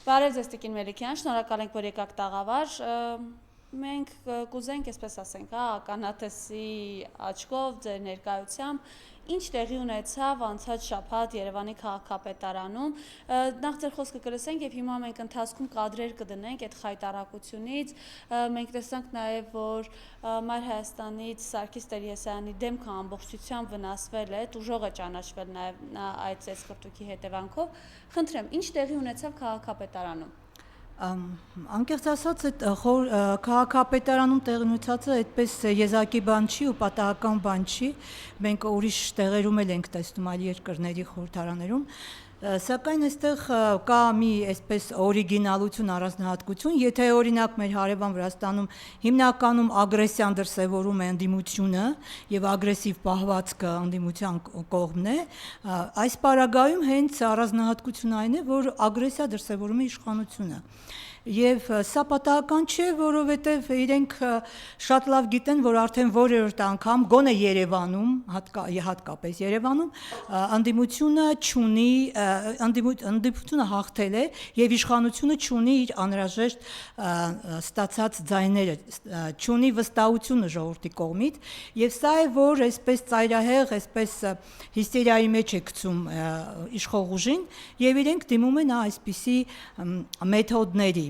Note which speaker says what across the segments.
Speaker 1: Բարև ձեզ Տիկին Մելիքյան, շնորհակալ ենք, որ եկաք տաղավար։ Մենք կուզենք, այսպես ասենք, ականատեսի աչքով ձեր ներկայությամբ ինչ տեղի ունեցավ անցած շաբաթ Երևանի քաղաքապետարանում։ Նախ ձեր խոսքը կլսենք եւ հիմա մենք ընթացքում կադրեր կդնենք այդ խայտարակությունից։ Մենք տեսանք նաեւ, որ Մայր Հայաստանից Սարգիս Տեր-Եսայանի դեմքը ամբողջությամբ վնասվել է, տուժող է ճանաչվել նաեւ այդ ծեսկրտուքի հետևանքով։ Խնդրեմ, ինչ տեղի ունեցավ քաղաքապետարանում։
Speaker 2: Անկեղծ ասած, այդ քաղաքապետարանում տեղի ունեցածը այդպես եզակի բան չի ու պատահական բան չի, մենք ուրիշ տեղերում էլ ենք տեսնում այլ երկրների խորհրդարաներում, սակայն այստեղ կա մի այսպես օրիգինալություն, առանձնահատկություն, եթե օրինակ մեր հարևան Վրաստանում հիմնականում ագրեսիան դրսևորում է ընդդիմությունը եւ ագրեսիվ պահվածքը ընդդիմության կողմն է, այս պարագայում հենց առանձնահատկությունն այն է, որ ագրեսիա դրսևորում է իշխանությունը։ Եվ սա պատահական չէ, որովհետև իրենք շատ լավ գիտեն, որ արդեն որերորդ անգամ գոնե Երևանում, հատկապես Երևանում, ընդդիմությունը հաղթել է եւ իշխանությունը չունի իր անհրաժեշտ ստացած ձայները, չունի վստահությունը ժողովրդի կողմից, եւ սա է, որ այսպես ծայրահեղ, այսպես հիստերիայի մեջ է գցում իշխող ուժին եւ իրենք դիմում են այսպիսի մեթոդների։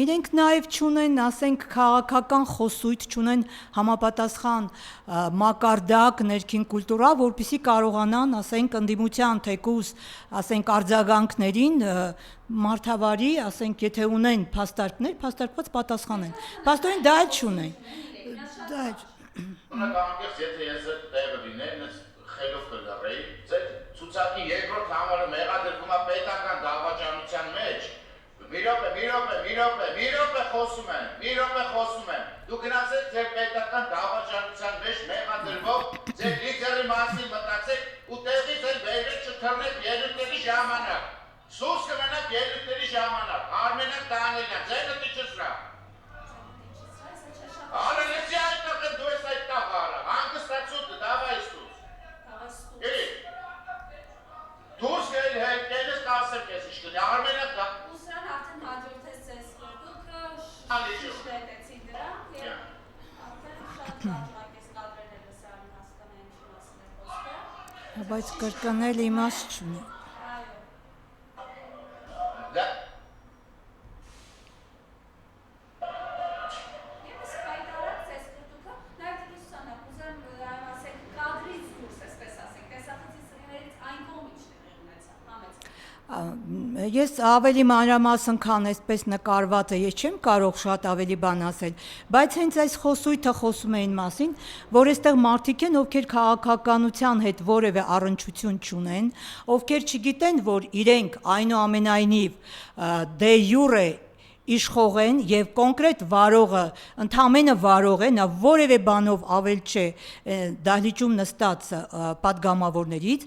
Speaker 2: Իրենք նաև չունեն, ասենք, քաղաքական խոսույթ, չունեն համապատասխան մակարդակ, ներքին կուլտուրա, որպեսզի կարողանան, ասենք, ընդդիմության թեկուզ, ասենք, արձագանքներին մարդավարի, ասենք, եթե ունեն փաստարկներ, փաստարկված պատասխանեն։ Փաստորեն դա էլ չունեն։ Դա էլ
Speaker 3: Անկեղծ, եթե ես այդ տեղը լինեի, խելով կգռեի, ձեր ցուցակի երկրորդ համարը մեղադրվում է պետական դավաճանության մեջ։ Մի րոպե խոսում եմ։ Դու գնացեք ձեր պետական դավաճանության մեջ մեղադրվող ձեր լիդերի մասին մտածեք ու տեղից էլ վերջ չթռնեք ելույթների ժամանակ։ Սուս կմնաք ելույթների ժամանակ։ Արմենակ Դանիելյան, ձեր դիչսրա։ Ալը լսի այդտեղ դու ես այդտեղ արա, հանգստացուտը, դավայ ստուս։ Դուրս գել հետքերս կասեմ կես իշկնի, արմենակ դա։
Speaker 1: Ուսրան արդեն հաջորդ ես ձեզ կրտուքը շշտեցին դրանք և արդեն շատ կատրակ ես կադրել է լսարան հասկանային չի մասին է խոսքը։
Speaker 2: Բայց կրկնել իմաստ չունի։ Ես ավելի մանրամասն քան այսպես նկարված է, ես չեմ կարող շատ ավելի բան ասել, բայց հենց այս խոսույթը խոսում էին մասին, որ այստեղ մարդիկ են, ովքեր քաղաքականության հետ որևէ առնչություն չունեն, ովքեր չգիտեն, որ իրենք այնուամենայնիվ դե յուրե իշխող են եւ կոնկրետ վարողը ընդամենը վարող է, նա որևէ բանով ավել չէ դահլիճում նստած падգամավորներից,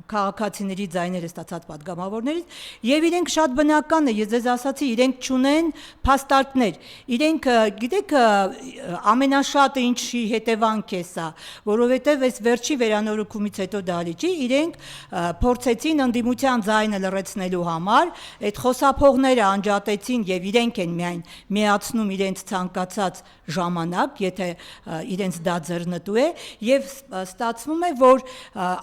Speaker 2: քաղաքացիների ձայները ստացած падգամավորներից եւ իրենք շատ բնական է, ես ձեզ ասացի, իրենք չունեն փաստարկներ, իրենք գիտեք ամենաշատը ինչի հետևանք է սա, որովհետեւ այս վերջի վերանորոգումից հետո դահլիճի իրենք փորձեցին ընդդիմության ձայնը լռեցնելու համար այդ խոսափողները անջատեցին եւ իրենք են միայն միացնում իրենց ցանկացած ժամանակ, եթե իրենց դա ձեռնտու է եւ ստացվում է, որ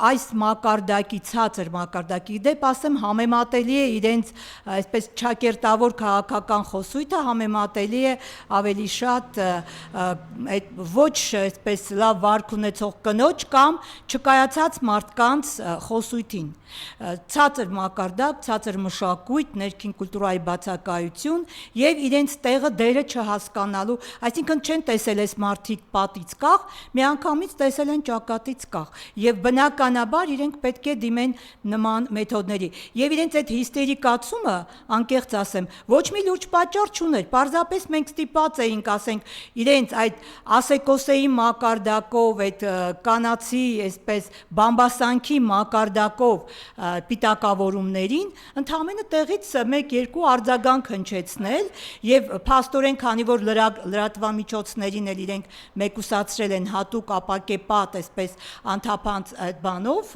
Speaker 2: այս մակարդակի ցածր մակարդակի դեպ ասեմ համեմատելի է իրենց այսպես ճակերտավոր քաղաքական խոսույթը համեմատելի է ավելի շատ այդ ոչ այսպես լավ վարք ունեցող կնոջ կամ չկայացած մարդկանց խոսույթին ցածր մակարդակ, ցածր մշակույթ, ներքին կուլտուրայի բացակայություն եւ իրենց տեղը դերը չհասկանալու, այսինքն չեն տեսել այս մարդիկ պատից կախ, միանգամից տեսել են ճակատից կախ եւ բնականաբար իրենք պետք է դիմեն նման մեթոդների եւ իրենց այդ հիստերիկացումը, անկեղծ ասեմ, ոչ մի լուրջ պատճառ չուներ, պարզապես մենք ստիպած էինք, ասենք, իրենց այդ ասեկոսեի մակարդակով, այդ կանացի, այսպես բամբասանքի մակարդակով պիտակավորումներին ընդհանրապես տեղից 1-2 արձագանք հնչեցնել եւ փաստորեն քանի որ լրատվամիջոցներին էլ իրենք մեկուսացրել են հատուկ ապակեպատ այսպես անթափանց այդ բանով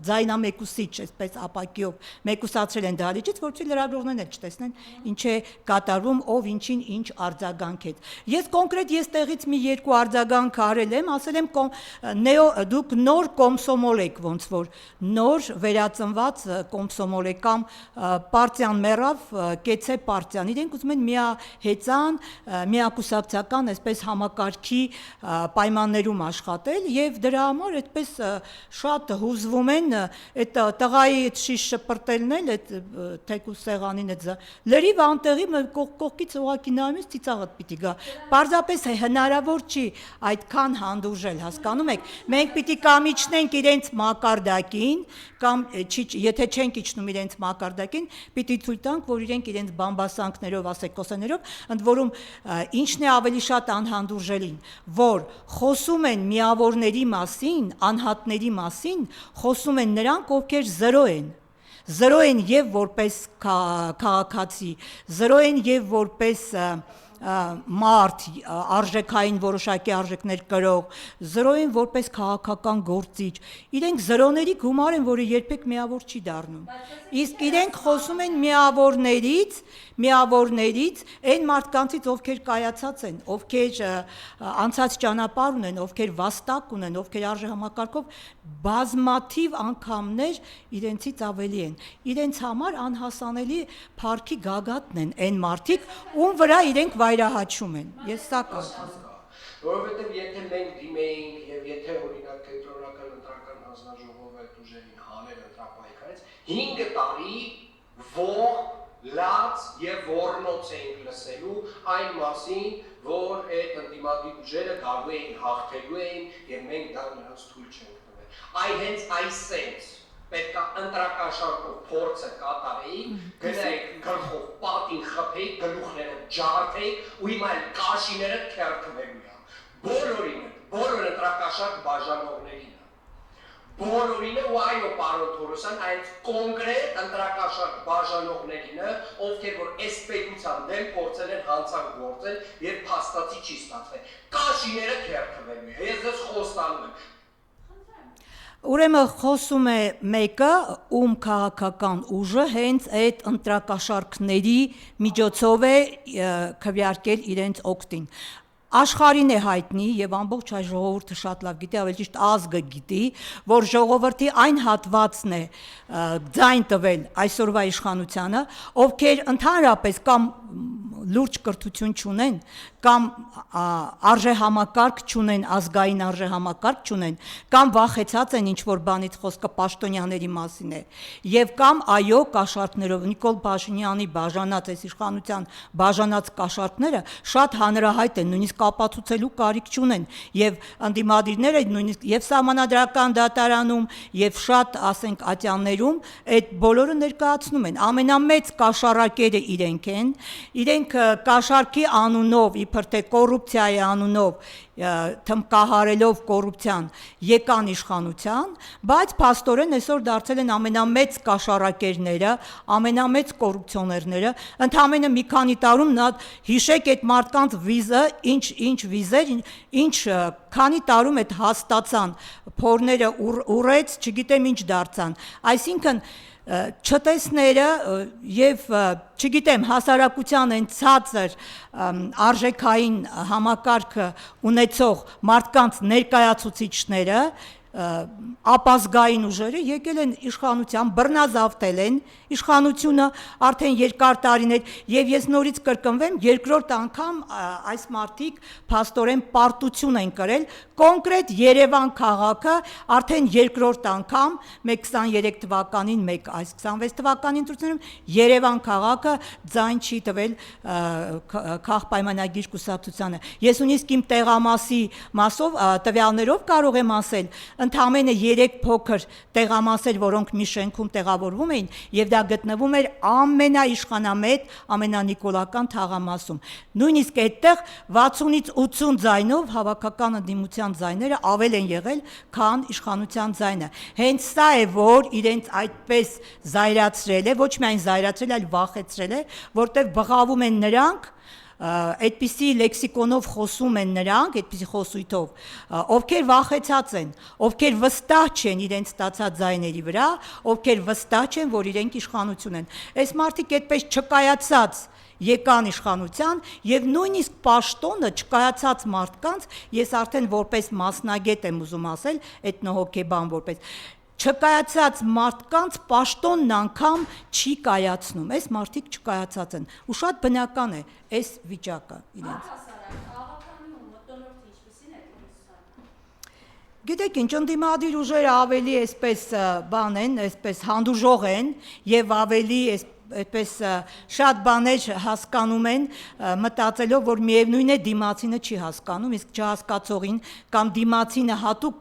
Speaker 2: ձայնամեկուսիչ, այսպես ապակիով մեկուսացրել են դահլիճից, որպեսզի լրագրողներն էլ չտեսնեն ինչ է կատարվում, ով ինչին ինչ արձագանք է։ Ես կոնկրետ տեղից մի երկու արձագանք արել եմ, ասել եմ դուք նոր կոմսոմոլ եք, ոնց որ նոր վերածնված կոմսոմոլ եք կամ պարտիան մեռավ, կեցե պարտիան։ Իրենք ուզում են միահեծան, միակուսակցական այսպես համակարգի պայմաններում աշխատել եւ դրա համար այդպես շատ հուզվում են այդ տղայի շիշ շպրտելն էլ այդ թեկուս սեղանին այդ լրիվ անտեղի կողքից ուղակի նայում ես ծիծաղդ պիտի գա պարզապես հնարավոր չի այդքան հանդուրժել հասկանում եք մենք պիտի կամ իջնենք իրենց մակարդակին կամ եթե չենք իջնում իրենց մակարդակին պիտի թույլ տանք որ իրենք իրենց բամբասանքներով ասեկոսներով ընդ որում ինչն է ավելի շատ անհանդուրժելին որ խոսում են միավորների մասին անհատների մասին խոսում են նրանք ովքեր զրո են եւ որպես քաղաքացի զրո են եւ որպես մարդ արժեքային որոշակի արժեքներ կրող զրո են որպես քաղաքական գործիչ իրենք զրոների գումար են որը երբեք միավոր չի դառնում իսկ իրենք խոսում են միավորներից այն մարդկանցից ովքեր կայացած են ովքեր անցած ճանապարհ ունեն ովքեր վաստակ ունեն ովքեր արժեհամակարգով բազմաթիվ անգամներ իրենցից ավելի են իրենց համար անհասանելի փառքի գագաթն են այն մարդիկ ում վրա իրենք վայրահաչում են ես սա կարծում
Speaker 4: որովհետև եթե մենք դիմեինք եւ եթե օրինակ կենտրոնական ընտրական հանձնաժողովը այդ ուժերին հանել ընտրապայքարից 5 տարի որ լաց եւ որնոց էինք լսելու այն մասին որ այդ ընդդիմադիր ուժերը գալու էին հաղթելու էին եւ մենք դա նրանց թույլ չենք տվել այ հենց այսպես պետք է ընտրակաշարքով փորձը կատարեին, գնայիք գլխով պատին խփեիք, գլուխները ջարդեիք ու հիմա էլ կաշիները քերթվելու է։ Բոլոր ընտրակաշարք բաժանողներին է։ Բոլորինը ու այո պարոն Թորոսյան, այդ կոնկրետ ընտրակաշարք բաժանողներին է, ովքեր որ այս պետության դեմ փորձել են հանցանք գործել եւ փաստացի չի ստացվել։ Կաշիները քերթվելու է։ Ես ձեզ խոստանում եմ։
Speaker 2: Ուրեմն խոսում է մեկը, ում քաղաքական ուժը հենց այդ ընտրակաշարքների միջոցով է քվեարկել իրենց օգտին։ Աշխարհին է հայտնի եւ ամբողջ հայ ժողովուրդը շատ լավ գիտի, ավելի ճիշտ ազգը գիտի, որ ժողովրդի այն հատվածն է ձայն տվել այսօրվա իշխանությանը, ովքեր ընդհանրապես կամ լուրջ կրթություն չունեն, կամ արժեհամակարգ չունեն, ազգային արժեհամակարգ չունեն, կամ վախեցած են ինչ-որ բանից խոսքը պաշտոնյաների մասին է, եւ կամ այո կաշառքներով Նիկոլ Փաշինյանի բաժանած այս իշխանության բաժանած կաշառքները շատ հանրահայտ են, նույնիսկ ապացուցելու կարիք չունեն եւ անդիմադիրները նույնիսկ եւ սահմանադրական դատարանում եւ շատ ասենք ատյաններում այդ բոլորը ներկայացնում են ամենամեծ կաշառակերը իրենք կաշառքի անունով իբր թե կոռուպցիայի անունով թմկահարելով կոռուպցիան եկան իշխանության, բայց փաստորեն այսօր դարձել են ամենամեծ կաշառակերները, ամենամեծ կոռուպցիոներները, ընդամենը մի քանի տարում նա հիշեք այդ մարդկանց վիզը, ինչ վիզեր, ինչ քանի տարում այդ հաստացան, փորները ուռեց, չգիտեմ ինչ դարձան, այսինքն չտեսները եւ չգիտեմ հասարակության են ցածր արժեքային համակարգը ունեցող մարդկանց ներկայացուցիչները ապազգային ուժերը եկել են իշխանության, բռնազավթել են իշխանությունը արդեն երկար տարիներ եւ ես նորից կրկնվեմ երկրորդ անգամ այս մարդիկ փաստորեն պարտություն են կրել կոնկրետ Երևան քաղաքը արդեն երկրորդ անգամ 23 թվականին, այս 26 թվականին ընտրություններում Երևան քաղաքը ձայն չի տվել քաղաքապայմանագիր կուսակցությանը։ Ես նույնիսկ իմ տեղամասի մասով տվյալներով կարող եմ ասել ընդամենը 3 փոքր տեղամասեր, որոնք մի շենքում տեղավորվում էին, եւ դա գտնվում էր ամենաիշխանամետ, ամենանիկոլական թաղամասում։ Նույնիսկ այդտեղ 60-ից 80 ձայնով հավաքական ընդդիմության ձայները ավել են եղել, քան իշխանության ձայնը։ Հենց սա է, որ իրենց այդպես զայրացրել է, ոչ միայն զայրացրել, այլ վախեցրել է, որտեղ բղավում են նրանք այդպիսի լեքսիկոնով խոսում են նրանք, այդպիսի խոսույթով, ովքեր վախեցած են, ովքեր վստահ չեն իրենց ստացած ձայների վրա, ովքեր վստահ չեն, որ իրենք իշխանություն են։ Այս մարդիկ այդպես չկայացած եկան իշխանության եւ նույնիսկ պաշտոնը չկայացած մարդկանց, ես արդեն որպես մասնագետ եմ ուզում ասել, էթնոհոգեբան որպես չկայացած մարդկանց պաշտոնն անգամ չի կայացնում, այս մարդիկ չկայացած են ու շատ բնական է այս վիճակը իրենց։ Գիտեք ինչ, ընդդիմադիր ուժերը ավելի այսպես բան են, այսպես հանդուրժող են եւ ավելի այդպես շատ բաներ հասկանում են, մտածելով, որ միևնույն է դիմացինը չի հասկանում, իսկ չհասկացողին կամ դիմացինը հատուկ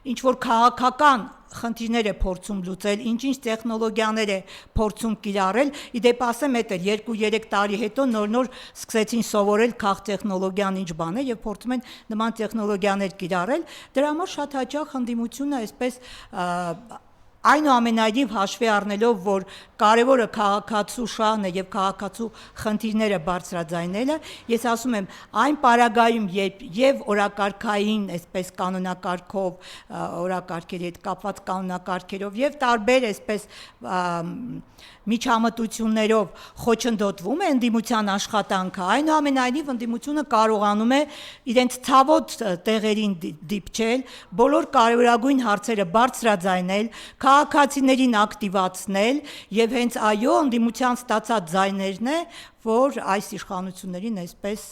Speaker 2: ինչ որ քաղաքական խնդիրներ է փորձում լուծել, ինչ-ինչ տեխնոլոգիաներ է փորձում կիրառել, իդեպ ասեմ էդ էլ 2-3 տարի հետո նոր սկսեցին սովորել քաղտեխնոլոգիան ինչ բան է եւ փորձում են նման տեխնոլոգիաներ կիրառել, դրա համար շատ հաճախ ընդդիմությունը այսպես այնուամենայնիվ հաշվի առնելով, որ կարևորը քաղաքացու շահն է եւ քաղաքացու խնդիրները բարձրաձայնելը, ես ասում եմ, այն պարագայում եւ օրակարգային, այսպես կանոնակարգով, օրակարգերի հետ կապված կանոնակարգերով եւ տարբեր այսպես միջամտություններով խոչընդոտվում է ընդդիմության աշխատանքը, այնուամենայնիվ ընդդիմությունը կարողանում է իրենց ցավոտ տեղերին դիպչել, բոլոր կարևորագույն հարցերը բարձրաձայնել, քաղաքացիներին ակտիվացնել եւ հենց այո ընդդիմության ստացած ձայներն է, որ այս իշխանություններին այսպես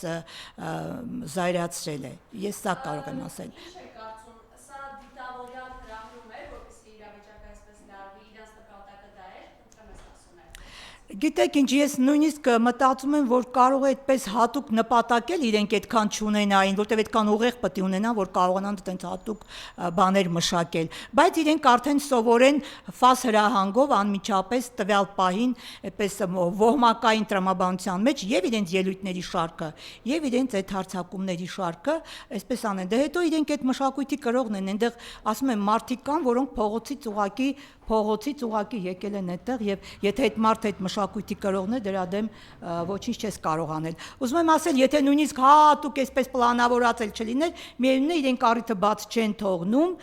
Speaker 2: զայրացրել է։ Ես սա կարող եմ ասել։ Գիտեք ինչ, ես նույնիսկ մտածում եմ, որ կարող է այդպես հատուկ նպատակել իրենք այդքան չունենային, որտեղ այդքան ուղեղ պետք է ունենան, որ կարողանան այդպես հատուկ բաներ մշակել, բայց իրենք արդեն սովորեն ֆաս հրահանգով անմիջապես տվյալ պահին այդպես ոհմակային տրամաբանության մեջ եւ իրենց ելույթների շարքը, եւ իրենց այդ հարցակումների շարքը, այսպես անեն։ Դե հետո իրենք այդ մշակույթի կրողն են, այնտեղ ասում եմ մարդիկ կան, որոնք փողոցից ուղակի եկել են այդտեղ եւ եթե այդ մարդը այդ մշակույթի կրողն է, դրա դեմ ոչինչ չես կարող անել։ Ուզում եմ ասել, եթե նույնիսկ հատուկ այսպես պլանավորածել չլիներ, միևնույն է իրենք առիթը բաց չեն թողնում,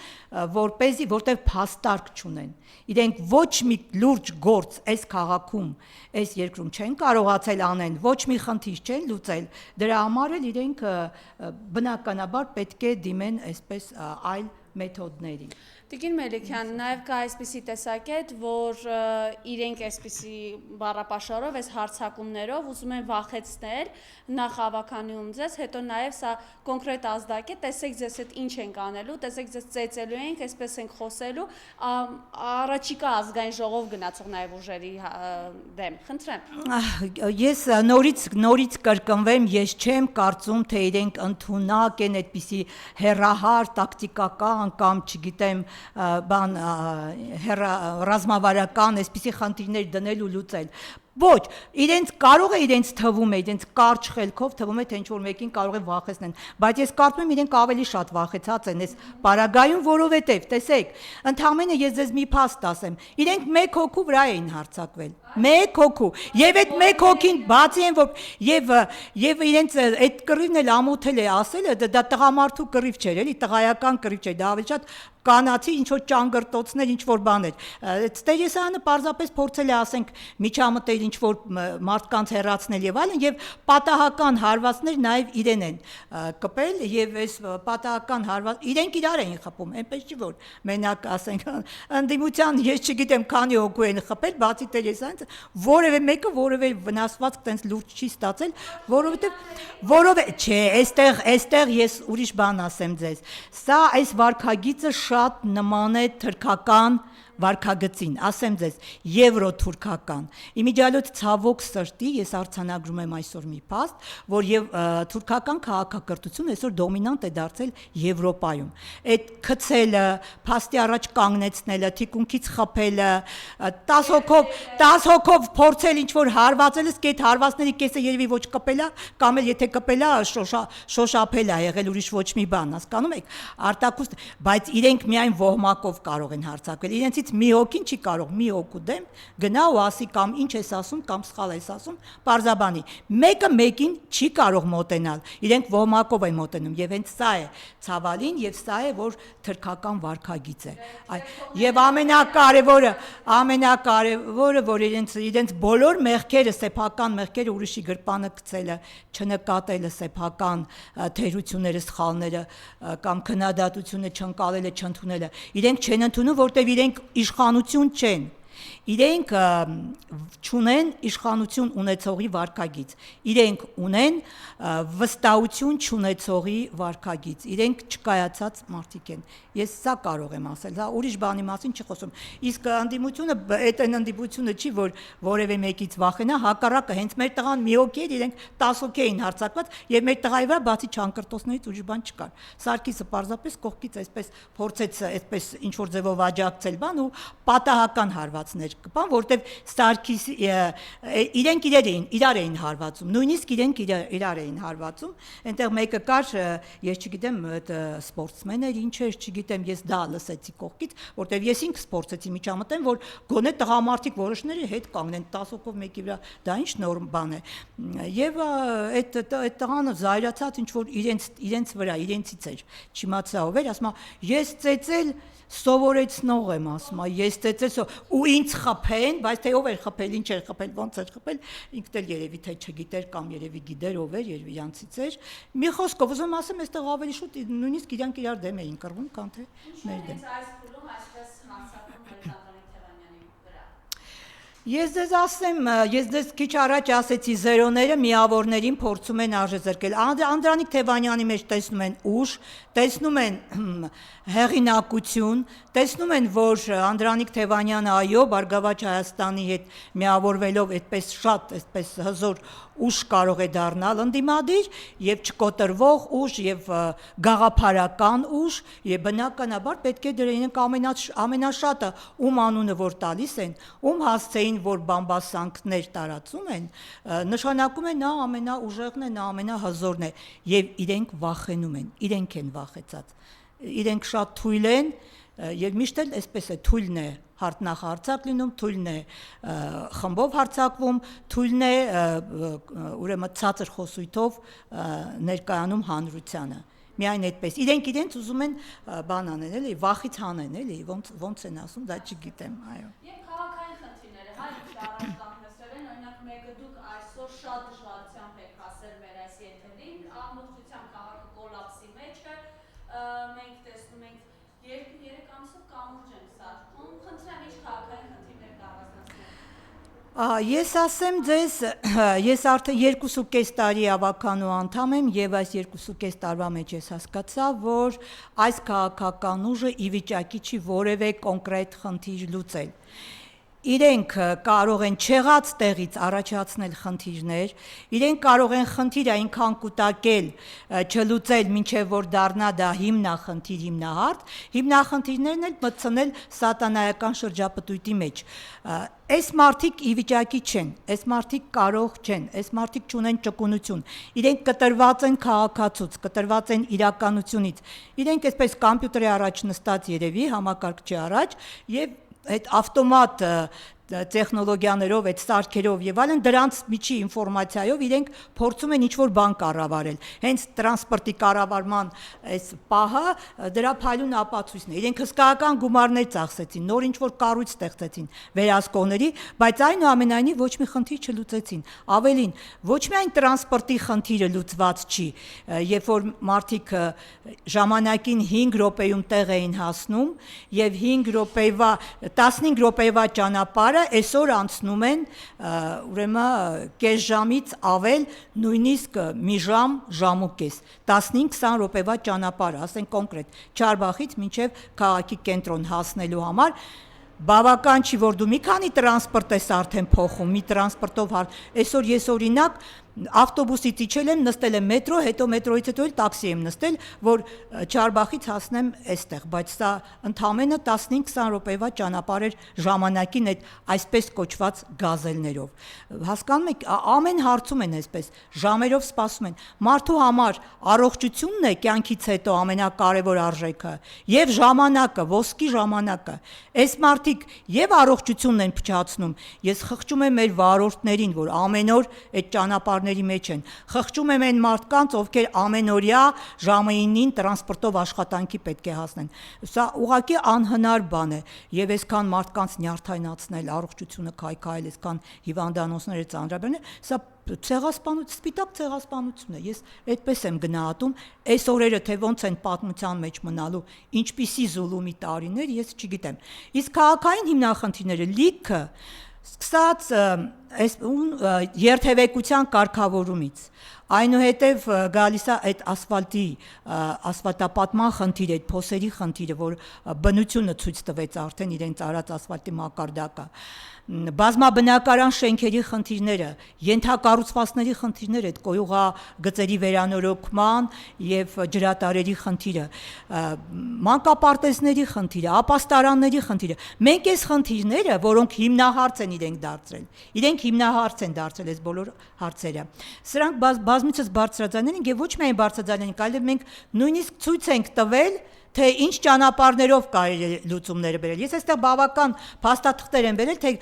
Speaker 2: որտեղ փաստարկ չունեն։ Իրենք ոչ մի լուրջ գործ այս քաղաքում, այս երկրում չեն կարողացել անեն, ոչ մի խնդիր չեն լուծել։ Դրա համար էլ իրենք բնականաբար պետք է դիմեն այսպես այլ մեթոդների։
Speaker 1: Տիկին Մելիքյան, նաև կա այսպիսի տեսակետ, որ իրենք այսպիսի բառապաշարով, այս հարցակումներով ուզում են վախեցնել նախ ավականիում ձեզ, հետո նաև սա կոնկրետ ազդակ է, տեսեք ձեզ հետ ինչ ենք անելու, տեսեք ձեզ ծեծելու ենք, այսպես ենք խոսելու, առաջիկա ազգային ժողով գնացող նաև ուժերի դեմ, խնդրեմ։
Speaker 2: Ես նորից կրկնվեմ, ես չեմ կարծում, թե իրենք ընդունակ են այդպիսի հեռահար, տակտիկական կամ չգիտեմ բան ռազմավարական այսպիսի խնդիրներ դնել ու լուծել։ Ոչ, իրենց կարող է իրենց թվում է, իրենց կարճ խելքով թվում է, թե ինչ-որ մեկին կարող է վախեցնեն, բայց ես կարծում եմ իրենք ավելի շատ վախեցած են այս պարագայում, որովհետև, տեսեք, ընդհանրապես ես ձեզ մի փաստ ասեմ, իրենք մեկ հոգու վրա էին հարձակվել, մեկ հոգու, եւ այդ մեկ հոգին բացի են, որ եւ իրենց այդ կռիվն էլ ամոթել է ասել, դա տղամարդու կռիվ չէր, էլի տղայական կռիվ չէր, դա ավելի շատ կանացի ինչ որ ճանգրտոցներ, ինչ որ բաներ։ Տերեսյանը պարզապես փորձել է, ասենք, միջամտել ինչ որ մարդկանց հեռացնել եւ այլն, եւ պատահական հարվածներ նաեւ իրեն են կպել եւ այս պատահական հարված իրենք իրար էին խփում, այնպես չի որ մենակ ասենք ընդդիմության ես չգիտեմ քանի հոգու են խփել, բացի Տերեսյանից, որևէ մեկը որևէ վնասվածք տենց լուրջ չի ստացել, որովհետեւ չէ, այստեղ ես ուրիշ բան ասեմ ձեզ։ Սա այս վարքագիծը շատ նման է թրքական վարքագծին, ասեմ ձեզ, եվրոթուրքական։ Իմիջիալոց ցավոք սրտի ես արձանագրում եմ այսօր մի փաստ, որ եւ թուրքական քաղաքակրթությունը այսօր դոմինանտ է դարձել Եվրոպայում։ Այդ քցելը, փաստի առաջ կանգնեցնելը, թիկունքից խփելը, 10 հոգով փորձել ինչ որ հարվածելս, այդ հարվածների կեսը երևի ոչ կպելա, կամ էլ եթե կպելա, շոշափել է եղել ուրիշ ոչ մի բան, հասկանում եք։ Արտակուստ, բայց իրենք միայն ոհմակով կարող են հարձակվել։ Իրենցից մի հոգին չի կարող մի հոգու դեմ գնա ու ասի կամ ինչ ես ասում կամ սխալ ես ասում, պարզաբանի։ Մեկը մեկին չի կարող մոտենալ, իրենք ոհմակով են մոտենում եւ հենց սա է ցավալին եւ սա է որ թրքական վարքագիծ է։ Եվ ամենակարևորը որ իրենց բոլոր մեղքերը, սեփական մեղքերը ուրիշի գրպանը գցելը, չնկատելը սեփական թերությունները, սխալները կամ քննադատությունը չընկալելը, չընդունելը, իրենք չեն ընդունում, որտեվ իրենք իշխանություն չեն։ Իրենք չունեն իշխանություն ունեցողի վարքագիծ, իրենք ունեն վստահություն չունեցողի վարքագիծ, իրենք չկայացած մարդիկ են։ Ես սա կարող եմ ասել, դա ուրիշ բանի մասին չի խոսում։ Իսկ ընդդիմությունը, այդ ընդդիմությունը չի, որ որևէ մեկից վախենա, հակառակը, հենց մեր տղան մի հոգի էր, իրենք 10 հոգի էին հարձակված, եւ մեր տղայի վրա բացի չանկրտոսներից ուրիշ բան չկար։ Սարգիսը պարզապես կողքից այսպես փորձեց այսպես ինչ որ ձևով աջակցել բան ու պատահական հարվածներ կպան, որտեվ Սարգիս իրենք իրար էին հարվածում, նույնիսկ իրենք իրար էին հարվածում, այնտեղ մեկը կար, ես չգիտեմ, այդ սպորտսմեն էր, ինչ էր, չգիտեմ, ես դա լսեցի կողքից, որտեվ ես ինքս փորձեցի միջամտեմ, որ գոնե տղամարդիկ որոշները հետ կանգնեն 10 հոգով մեկի վրա, դա ինչ նոր բան է։ Եվ այդ տղան զայրացած ինչ որ իրենց վրա, իրենցից էր, չիմացա ով էր, ասում ես ծեծել սովորեցնող եմ ասում, ես ծեծել ու ինձ խփեն, բայց թե ով էր խփել, ինչ էր խփել, ոնց էր խփել, ինքն էլ երևի թե չգիտեր կամ երևի գիտեր ով էր, երևի իրանցից էր։ Մի խոսքով ուզում ասեմ, այստեղ ավելի շուտ նույնիսկ իրանք իրար դեմ էին կռվում, քան թե մեր դեմ։
Speaker 1: Այս փուլում այսպես հարձակվում էր Անդրանիկ Թևանյանի վրա։
Speaker 2: Ես ձեզ ասեմ, ես ձեզ քիչ առաջ ասեցի զերոները միավորներին փորձում են արժեզրկել։ Անդրանիկ Թևանյանի մեջ տեսնում են ուժ, տեսնում են հեղինակություն, տեսնում են, որ Անդրանիկ Թևանյանը այո, Բարգավաճ Հայաստանի հետ միավորվելով այդպես շատ, այսպես հզոր ուժ կարող է դառնալ ընդդիմադիր եւ չկոտրվող ուժ եւ գաղափարական ուժ եւ բնականաբար պետք է դրանք ամենաշատը ում անունը որ տալիս են, ում հասցեին որ բամբասանքներ տարածում են, նշանակում է նա ամենաուժեղն է, նա ամենահզորն է եւ իրենք վախենում են, իրենք են վախեցած, իրենք շատ թույլ են եւ միշտ էլ այսպես է թույլն է նախահարցակ լինում, թույլն է խմբով հարձակվում, թույլն է ուրեմն ցածր խոսույթով ներկայանում հանրությանը։ Միայն այդպես։ Իրենց ուզում են բան անել, էլի, վախից հանեն, էլի, ոնց են ասում, դա չգիտեմ, այո։
Speaker 1: Եվ քաղաքային խնդիրները, հայ առաջ կանգնեցրել են, օրինակ մեկը դուք այսօր շատ դժվարությամբ եք հասել մեր այս եթերին, ամբողջությամբ քաղաքը կոլապսի մեջ է, մենք տեսնում ենք 2-3 ամսով կամուրջ են սարքում, խնդրեմ ինչ քաղաքային խնդիրներ կառուցեցնել։
Speaker 2: Ես ասեմ ձեզ, ես արդեն 2.5 տարի ավականու անդամ եմ եւ այս 2.5 տարվա մեջ ես հասկացա, որ այս քաղաքական ուժը ի վիճակի չի որևէ կոնկրետ խնդիր լուծել։ Իրենք կարող են չեղած տեղից առաջացնել խնդիրներ, իրենք կարող են խնդիր այնքան կուտակել, չլուծել, մինչև որ դառնա դա հիմնախնդիր, հիմնահարթ, հիմնախնդիրներն էլ մտցնել սատանայական շրջապտույտի մեջ։ Այս մարդիկ ի վիճակի չեն, այս մարդիկ կարող չեն, այս մարդիկ չունեն ճկունություն, իրենք կտրված են քաղաքացուց, կտրված են իրականությունից, իրենք այսպես կամպյուտերի առաջ նստած երևի, համակարգչի առաջ եւ այդ ավտոմատ տեխնոլոգիաներով, այդ սարքերով եւ այլն դրանց միջի ինֆորմացիայով իրենք փորձում են ինչ-որ բան կառավարել։ Հենց տրանսպորտի կառավարման այս պահը դրա փայլուն ապացույցն է։ Իրենք հսկայական գումարներ ծախսեցին, նոր ինչ-որ կառույց ստեղծեցին վերահսկողների, բայց այնուամենայնիվ ոչ մի խնդիր չլուծեցին։ Ավելին, ոչ միայն տրանսպորտի խնդիրը լուծված չի, երբ որ մարդիկ ժամանակին 5 րոպեում տեղ էին հասնում եւ 5 րոպեվա 15 րոպեվա ճանապարհը այսօր անցնում են ուրեմն կես ժամից ավել, նույնիսկ մի ժամ, ժամ ու կես, 15-20 րոպեվա ճանապարհ, ասենք կոնկրետ, Չարբախից մինչև քաղաքի կենտրոն հասնելու համար բավական չի, որ դու մի քանի տրանսպորտ ես արդեն փոխում, մի տրանսպորտով այսօր ես օրինակ ավտոբուսից իջել եմ, նստել եմ մետրո, հետո մետրոից հետո էլ տաքսի եմ նստել, որ Չարբախից հասնեմ այստեղ, բայց սա ընդամենը 15-20 րոպեվա ճանապարհ էր ժամանակին այդ այսպես կոչված գազելներով։ Հասկանում եք, ամեն հարցում են այսպես, ժամերով սպասում են։ Մարդու համար առողջությունն է կյանքից հետո ամենակարևոր արժեքը, եւ ժամանակը, ոսկի ժամանակը։ Այս մարդիկ եւ առողջությունն են փչացնում։ Ես խղճում եմ մեր վարորդներին, որ ամեն օր այդ ճանապարհների մեջ են։ Խղճում եմ այն մարդկանց, ովքեր ամենօրյա ժամը 9-ին տրանսպորտով աշխատանքի պետք է հասնեն։ Սա ուղղակի անհնար բան է, եւ այսքան մարդկանց նյարդայնացնել, առողջությունը քայքայել, այսքան հիվանդանոցները ծանրաբերել, սա սպիտակ ցեղասպանություն է։ Ես այդպես եմ գնահատում այս օրերը, թե ոնց են պատմության մեջ մնալու, ինչպիսի զուլումի տարիներ, ես չգիտեմ։ Իսկ քաղաքային հիմնախնդիրները լիքը սկսած այս երթևեկության կարգավորումից, այնուհետև գալիս է այդ ասֆալտապատման խնդիրը, այդ փոսերի խնդիրը, որ բնությունը ցույց տվեց արդեն իրենց արած ասֆալտի մակարդակը, բազմաբնակարան շենքերի խնդիրները, ենթակառուցվածքների խնդիրները, այդ կոյուղագծերի վերանորոգման եւ ջրատարերի խնդիրը, մանկապարտեզների խնդիրը, ապաստարանների խնդիրը։ Մենք այս խնդիրները, որոնք հիմնահարց են իրենք հիմնահարց են դարձել այս բոլոր հարցերը։ Սրանք բազմիցս բարձրաձայնել են եւ ոչ միայն բարձրաձայնել են, այլև մենք նույնիսկ ցույց ենք տվել, թե ինչ ճանապարհներով կարելի է լուծումները բերել։ Ես այստեղ բավական փաստաթղթեր եմ բերել, թե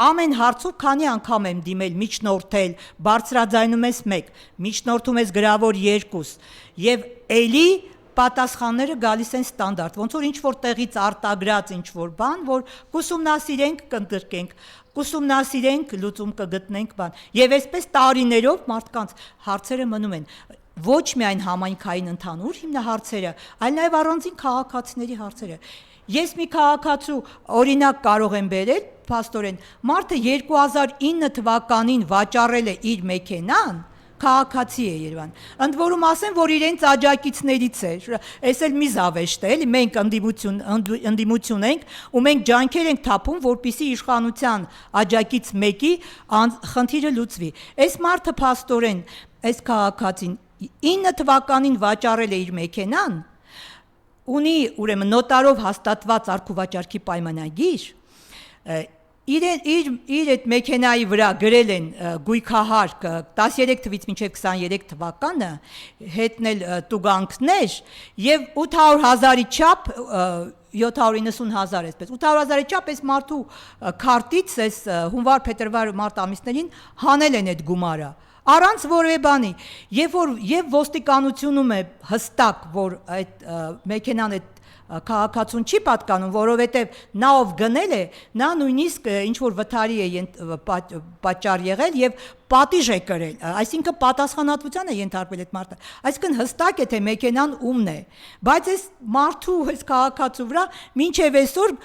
Speaker 2: ամեն հարցով քանի անգամ եմ դիմել, միջնորդել, բարձրաձայնում ես 1, միջնորդում ես գրավոր 2, եւ էլի պատասխանները գալիս են ստանդարտ, ոնց որ ինչ որ տեղից արտագրած ինչ որ բան, որ կուսումնասիրենք, կընդգրկենք, կուսումնասիրենք, լուծում կգտնենք բան։ Եվ այսպես տարիներով մարդկանց հարցերը մնում են ոչ միայն համայնքային ընդհանուր հիմնահարցերը, այլ նաև առանձին քաղաքացիների հարցերը։ Ես մի քաղաքացու օրինակ կարող եմ բերել, փաստորեն, մարդը 2009 թվականին վաճառել է իր մեքենան, քաղաքացի է Երևան։ Ընդ որում ասեմ, որ իրենց աջակիցներից է։ Էս էլ մի զավեշտ է, էլի մենք ընդդիմություն ենք, ու մենք ջանքեր ենք թափում, որպեսզի իշխանության աջակից մեկի խնդիրը լուծվի։ Այս մարդը փաստորեն, այս քաղաքացին 9 թվականին վաճառել է իր մեքենան, ունի ուրեմն նոտարով հաստատված առքուվաճառքի պայմանագիր, իր այդ մեքենայի վրա գրել են գույքահարկ 13 թվից մինչև 23 թվականը, հետնել տուգանքներ եւ 800,000-ի չափ 790,000 այսպես 800,000-ի չափ այս մարդու քարտից այս հունվար, փետրվար, մարտ ամիսներին հանել են այդ գումարը առանց որևէ բանի, եւ ոստիկանությունում է հստակ, որ այդ մեքենան այդ քաղաքացուն չի պատկանում, որովհետև նա ով գնել է, նա նույնիսկ ինչ որ վթարի է պատճառ եղել եւ պատիժ է կրել, այսինքն պատասխանատվության է ենթարկվել այդ մարդը, այսինքն հստակ է թե մեքենան ումն է, բայց այս մարդու այս քաղաքացու վրա մինչև այսօր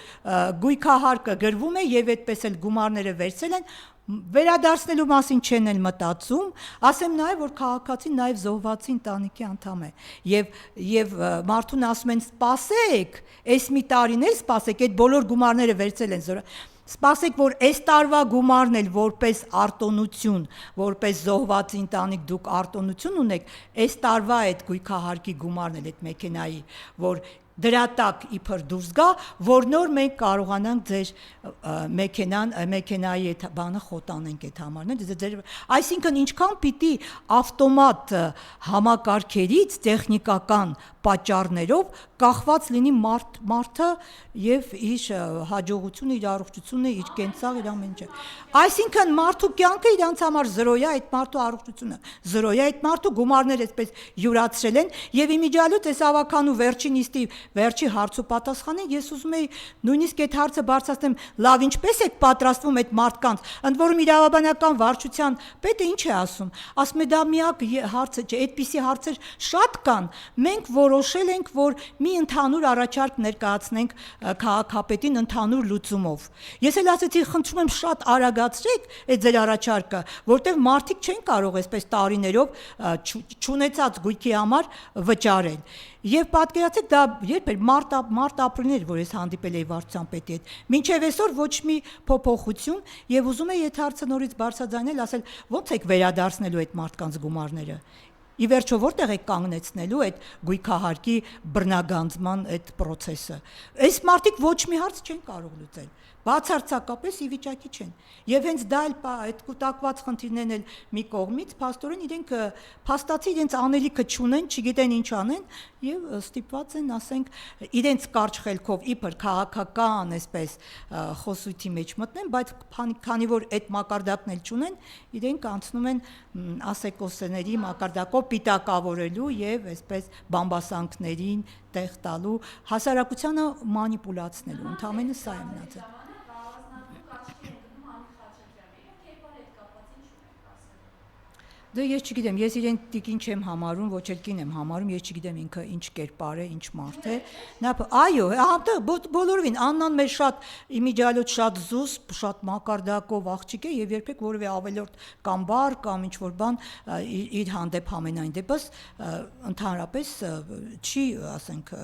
Speaker 2: գույքահարկը գրվում է եւ այդպես էլ գումարները վերցել են, վերադարձնելու մասին չեն էլ մտածում, ասեմ նաև, որ քաղաքացին նաև զոհվածի ընտանիքի անդամ է, եւ մարդուն ասում են սպասեք, այս մի տարիներ սպասեք, այդ բոլոր գումարները վերցել են զոհ, սպասեք, որ այս տարվա գումարն էլ որպես արտոնություն, որպես զոհվածի ընտանիք դուք արտոնություն ունեք, այս տարվա այդ գույքահարկի գումարն էլ այդ մեքենայի, որ դրա տակ իբր դուրս գա, որ նոր մենք կարողանանք ձեր մեքենայի այդ բանը խոտանենք այդ համարներ, այսինքն ինչքան պիտի ավտոմատ համակարգերից տեխնիկական պատճառներով կախված լինի մարդը եւ իր հաջողությունը, իր առողջությունը, իր կենցաղ, իր ամեն ինչը։ Այսինքն մարդու կյանքը իրանց համար զրոյա, այդ մարդու առողջությունը զրոյա, այդ մարդու գումարներ այսպես յուրացրել են եւ իմիջիալոց այս ավականու վերջին իստի վերջի հարցու պատասխանին ես ուզում եի նույնիսկ այդ հարցը բարձրացնեմ, լավ ինչպես եք պատրաստվում այդ մարդկանց, ընդ որում իրավաբանական վարչության պետը ինչ է ասում է դա միակ հարցը չէ, այդպիսի հարցեր շատ կան, մենք որ որոշել ենք, որ մի ընդհանուր առաջարկ ներկայացնենք քաղաքապետին ընդհանուր լուծումով։ Ես էլ ասեցի, խնդրում եմ շատ արագացրեք այդ ձեր առաջարկը, որտեղ մարդիկ չեն կարող այսպես տարիներով չունեցած գույքի համար վճարել։ Եվ պատկերացեք, դա երբ էր մարտ-ապրիլն էր, որ ես հանդիպել էի վարչության պետի հետ։ Մինչև այսօր ոչ մի փոփոխություն, եւ ուզում եի այդ հարցը նորից բարձրաձայնել, ասել ո՞նց եք վերադարձնելու այդ մարդկանց գումարները։ Ի վերջո որտեղ եք կանգնեցնելու այդ գույքահարկի բռնագանձման այդ process-ը։ Այս մարդիկ ոչ մի հարց չեն կարող լուծել։ Բացարձակապես ի վիճակի չեն։ Եվ հենց դա էլ այդ կուտակված խնդիրներն էլ մի կողմից, փաստորեն իրենք փաստացի իրենց անելիքը չունեն, չգիտեն ինչ անեն եւ ստիպված են, ասենք, իրենց կարճ խելքով իբր քաղաքական այսպես խոսույթի մեջ մտնեն, բայց քանի որ այդ մակարդակն էլ չունեն, իրենք անցնում են ասեկոսների մակարդակով պիտակավորելու եւ այսպես բամբասանքներին տեղ տալու, հասարակությանը մանիպուլացնելու, ընդհանրապես սա է մնացել։ Դե ես չգիտեմ, ես իրեն տիկին չեմ համարում, ոչ էլ կին եմ համարում, ես չգիտեմ ինքը ինչ կերպար է, ինչ մարդ է։ Այո, բոլորովին Աննան մեր շատ իմիջիալոց շատ զուսպ, շատ մակարդակով աղջիկ է եւ երբեք որևէ ավելորդ կամ բառ կամ ինչ որ բան իր հանդեպ համենայն դեպս ընդհանրապես չի, ասենք,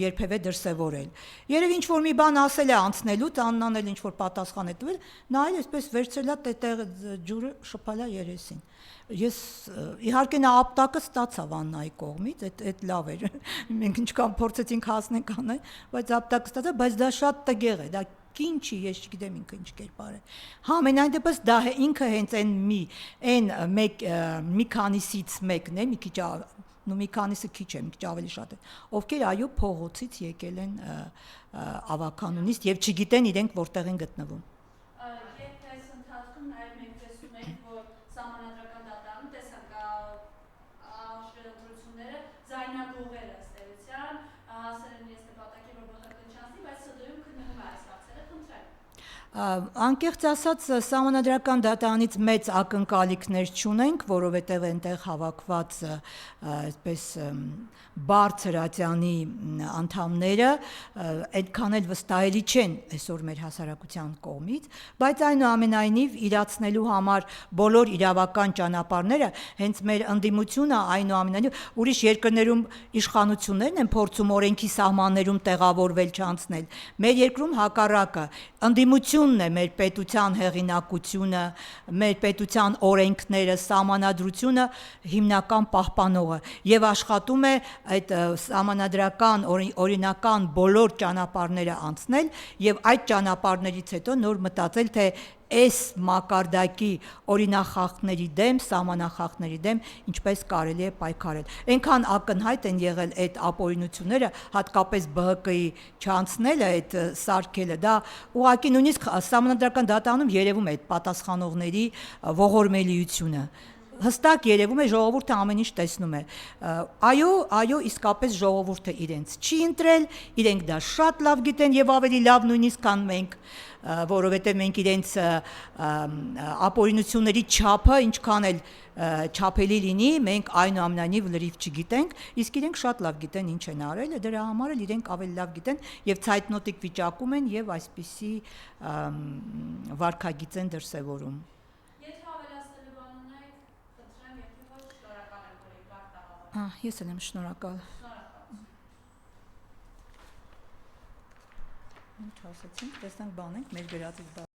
Speaker 2: երբևէ դրսևորել։ Երևի ինչ որ մի բան ասել է անցնելուց, Աննան էլ ինչ որ պատասխան է տվել, նա էլ այսպես վերցրել է տեղ ջուրը շփալա երեսին։ Ես իհարկե նա ապտակը ստացավ Աննայի կողմից, այդ լավ էր։ Մենք ինչքան փորձեցինք հասնենք Աննայի, բայց ապտակը ստացավ, բայց դա շատ տգեղ է, դա կին չի, ես չգիտեմ ինքը ինչ կերպար է։ Համենայն դեպս դա ինքը հենց մի քանիսից մեկն է, մի քիչ մի քանիսը քիչ է, մի քիչ ավելի շատ է, ովքեր այո փողոցից եկել են ավականունից եւ չգիտեն իրենք որտեղ են գտնվում։ Անկեղծ ասած, Սահմանադրական դատարանից մեծ ակնկալիքներ չունենք, որովհետև այնտեղ հավաքված այսպես բարձր ատյանի անդամները այդքան էլ վստահելի չեն այսօր մեր հասարակության կողմից, բայց այնուամենայնիվ իրացնելու համար բոլոր իրավական ճանապարհները հենց մեր ընդդիմությունը այնուամենայնիվ ուրիշ երկրներում իշխանություններն են փորձում օրենքի սահմաններում տեղավորվել չանցնել։ Մեր երկրում հակառակը ընդդիմությունն է մեր պետության հեղինակությունը, մեր պետության օրենքները, սահմանադրությունը հիմնական պահպանողը եւ աշխատում է այդ սահմանադրական օրինական բոլոր ճանապարհները անցնել եւ այդ ճանապարհներից հետո նոր մտածել թե այս մակարդակի օրինախախտների դեմ, սահմանախախտների դեմ ինչպես կարելի է պայքարել։ Այնքան ակնհայտ են եղել այդ ապօրինությունները, հատկապես ԲՀԿ-ի չանցնելը, այդ սարքելը, դա ուղղակի նույնիսկ Սահմանադրական դատարանում երևում է այդ պատասխանողների ողորմելիությունը։ Հստակ երևում է ժողովուրդը ամեն ինչ տեսնում է։ Այո, իսկապես ժողովուրդը իրենց չի ընտրել, իրենք դա շատ լավ գիտեն եւ ավելի լավ նույնիսկ քան մենք, որովհետեւ մենք իրենց ապօրինությունների չափը ինչքան էլ չափելի լինի, մենք այնուամենայնիվ լրիվ չգիտենք, իսկ իրենք շատ լավ գիտեն ինչ են արել, դրա համար էլ իրենք ավելի լավ գիտեն եւ ցայտնոտիկ վիճակում են եւ այսպիսի վարքագիծ են դրսեւորում։ Ես էլ եմ շնորհակալ։ Ինչ ասացինք, տեսանք բան ենք, մեր գրածից